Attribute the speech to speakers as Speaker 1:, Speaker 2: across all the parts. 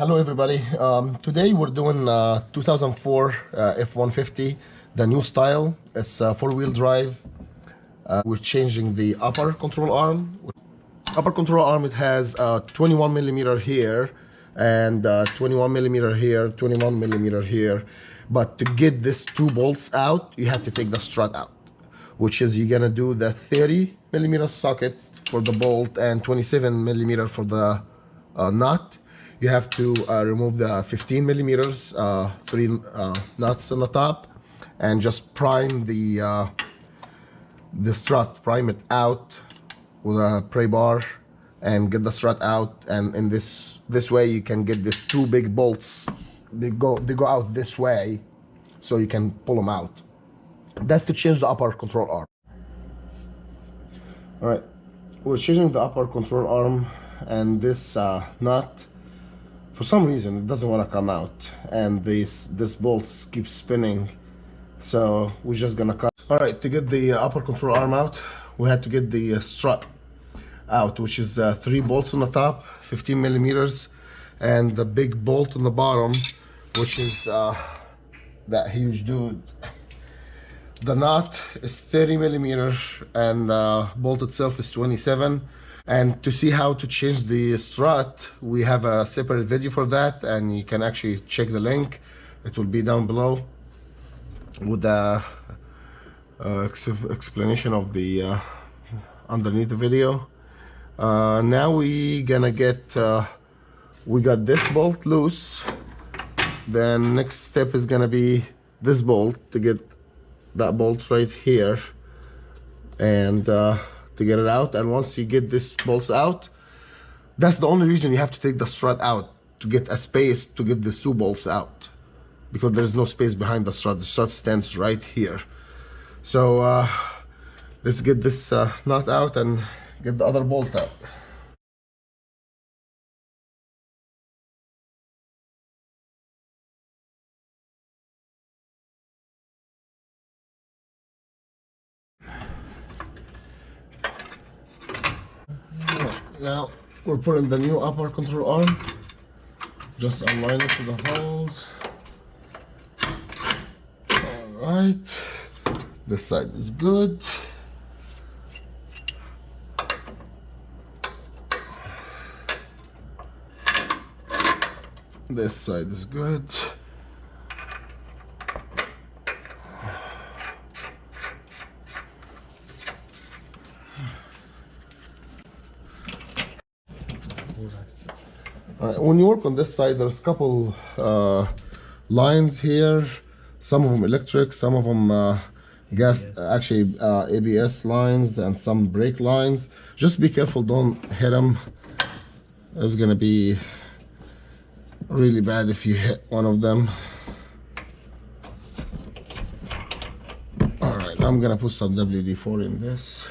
Speaker 1: Hello everybody. Today we're doing 2004 F150, the new style. It's four-wheel drive. We're changing the upper control arm. Upper control arm, it has 21 millimeter here and 21 millimeter here, 21 millimeter here. But to get these two bolts out, you have to take the strut out, which is you're gonna do the 30 millimeter socket for the bolt and 27 millimeter for the nut. You have to remove the 15 millimeters, three nuts on the top, and just prime the strut, prime it out with a pry bar, and get the strut out. And in this way, you can get these two big bolts. They go out this way, so you can pull them out. That's to change the upper control arm. All right, we're changing the upper control arm, and this nut, for some reason, it doesn't want to come out, and this bolts keep spinning, so we're just gonna cut. All right, to get the upper control arm out, we had to get the strut out, which is 3 bolts on the top, 15 millimeters, and the big bolt on the bottom, which is that huge dude. The nut is 30 millimeters, and the bolt itself is 27. And to see how to change the strut, we have a separate video for that, and you can actually check the link. It will be down below with the explanation of the underneath the video. Now we gonna get we got this bolt loose. Then next step is gonna be this bolt, to get that bolt right here, and to get it out. And once you get this bolts out, that's the only reason you have to take the strut out, to get a space to get these 2 bolts out, because there's no space behind the strut. The strut stands right here. So let's get this nut out and get the other bolt out. Now we're putting the new upper control arm. Just align it to the holes. Alright, this side is good. This side is good. When you work on this side, there's a couple lines here. Some of them electric, some of them gas, actually ABS lines, and some brake lines. Just be careful, don't hit them. It's gonna be really bad if you hit one of them. All right, I'm gonna put some WD-4 in this.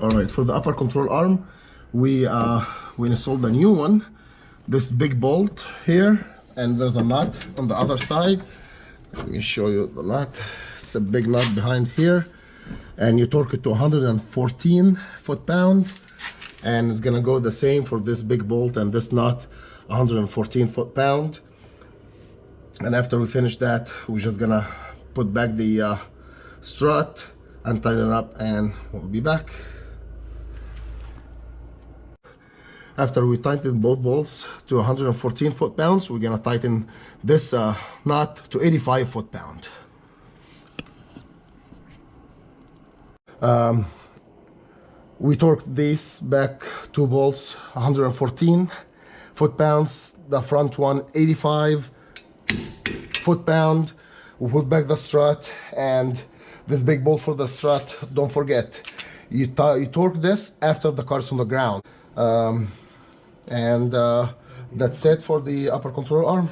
Speaker 1: All right, for the upper control arm, we installed a new one. This big bolt here, and there's a nut on the other side. Let me show you the nut. It's a big nut behind here, and you torque it to 114 foot-pound, and it's gonna go the same for this big bolt and this nut, 114 foot-pound. And after we finish that, we're just gonna put back the strut and tighten it up, and we'll be back. After we tighten both bolts to 114 foot-pounds, we're gonna tighten this nut to 85 foot-pound. We torqued these back 2 bolts 114 foot-pounds, the front one 85 foot-pound. We put back the strut and this big bolt for the strut. Don't forget, you torque this after the car's on the ground. And that's it for the upper control arm.